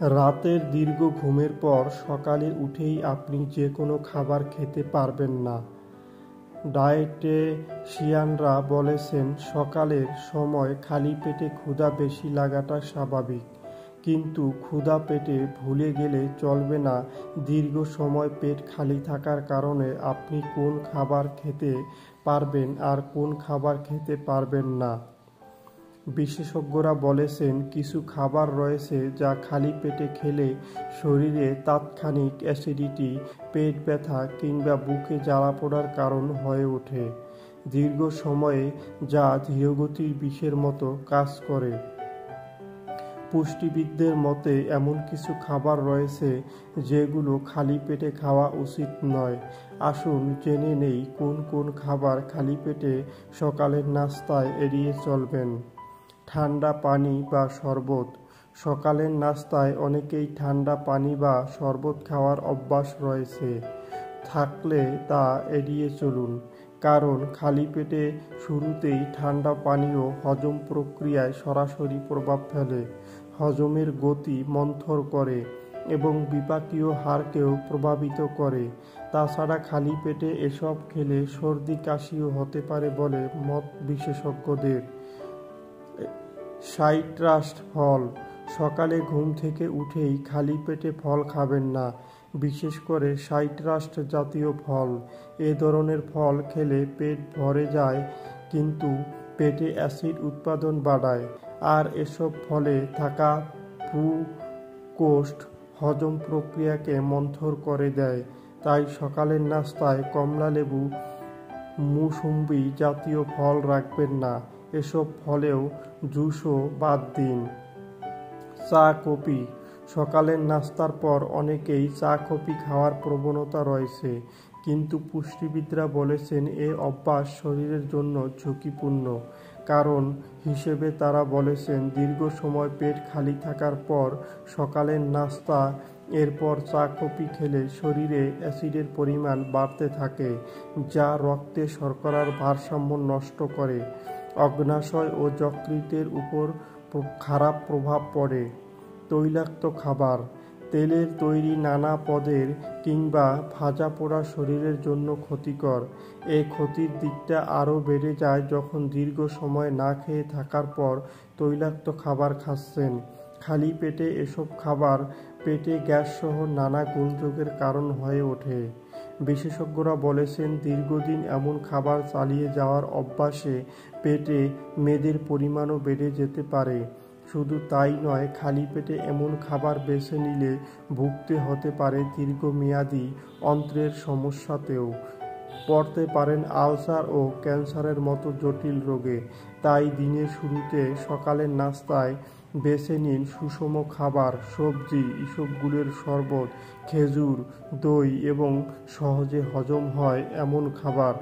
রাতের দীর্ঘ ঘুমের পর সকালে উঠেই আপনি যে কোনো খাবার খেতে পারবেন না। ডায়েটেশিয়ানরা বলেছেন সকালের সময় খালি পেটে ক্ষুধা বেশি লাগাটা স্বাভাবিক, কিন্তু ক্ষুধা পেটে ভুলে গেলে চলবে না দীর্ঘ সময় পেট খালি থাকার কারণে আপনি কোন খাবার খেতে পারবেন আর কোন খাবার খেতে পারবেন না। বিশেষজ্ঞরা বলেছেন কিছু খাবার রয়েছে যা খালি পেটে খেলে শরীরে তাৎক্ষণিক অ্যাসিডিটি, পেট ব্যথা কিংবা বুকে জ্বালা পোড়ার কারণ হয়ে ওঠে দীর্ঘ সময়ে, যা ধীরগতির বিষের মতো কাজ করে। পুষ্টিবিদদের মতে এমন কিছু খাবার রয়েছে যেগুলো খালি পেটে খাওয়া উচিত নয়। আসুন জেনে নেই কোন কোন খাবার খালি পেটে সকালের নাস্তায় এড়িয়ে চলবেন। ঠান্ডা পানি বা শরবত। সকালের নাস্তায় অনেকেই ঠান্ডা পানি বা শরবত খাওয়ার অভ্যাস রয়েছে, থাকলে তা এড়িয়ে চলুন, কারণ খালি পেটে শুরুতেই ঠান্ডা পানীয় হজম প্রক্রিয়ায় সরাসরি প্রভাব ফেলে, হজমের গতি মন্থর করে এবং বিপাকীয় হাড়কেও প্রভাবিত করে। তাছাড়া খালি পেটে এসব খেলে সর্দি কাশিও হতে পারে বলে মত বিশেষজ্ঞদের। সাইট্রাস ফল। সকালে ঘুম থেকে উঠেই খালি পেটে ফল খাবেন না, বিশেষ করে সাইট্রাস জাতীয় ফল। এ ধরনের ফল খেলে পেট ভরে যায় কিন্তু পেটে অ্যাসিড উৎপাদন বাড়ায়, আর এসব ফলে থাকা ফ্রুক্টোজ হজম প্রক্রিয়াকে মন্থর করে দেয়। তাই সকালের নাস্তায় কমলা লেবু, মুসুম্বি জাতীয় ফল রাখবেন না, এসব ফলেও জুসও বাদ দিন। চা কফি। সকালের নাস্তার পর অনেকেই চা কফি খাওয়ার প্রবণতা রয়েছে, কিন্তু পুষ্টিবিদরা বলেছেন এ অভ্যাস শরীরের জন্য ঝুঁকিপূর্ণ। কারণ হিসেবে তারা বলেছেন দীর্ঘ সময় পেট খালি থাকার পর সকালের নাস্তা এরপর চা কফি খেলে শরীরে অ্যাসিডের পরিমাণ বাড়তে থাকে, যা রক্তে শর্করার ভারসাম্য নষ্ট করে। অগ্ন্যাশয় ও যকৃতের উপর খারাপ প্রভাব পড়ে। তৈলাক্ত খাবার। তেলের তৈরি নানা পদের কিংবা ভাজা পোড়া শরীরের জন্য ক্ষতিকর। এই ক্ষতির দিকটা আরও বেড়ে যায় যখন দীর্ঘ সময় না খেয়ে থাকার পর তৈলাক্ত খাবার খাচ্ছেন। খালি পেটে এসব খাবার পেটে গ্যাসসহ নানা গোলযোগের কারণ হয়ে ওঠে। বিশেষজ্ঞরা বলেছেন দীর্ঘদিন এমন খাবার চালিয়ে যাওয়ার অভ্যাসে পেটে মেদের পরিমাণও বেড়ে যেতে পারে। শুধু তাই নয়, খালি পেটে এমন খাবার বেছে নিলে ভুগতে হতে পারে দীর্ঘমেয়াদী অন্ত্রের সমস্যাতেও, পড়তে পারেন আলসার ও ক্যান্সারের মতো জটিল রোগে। তাই দিনের শুরুতে সকালের নাস্তায় বেছে নিন সুষম খাবার, সবজি, ইসবগুলের শরবত, খেজুর, দই এবং সহজে হজম হয় এমন খাবার।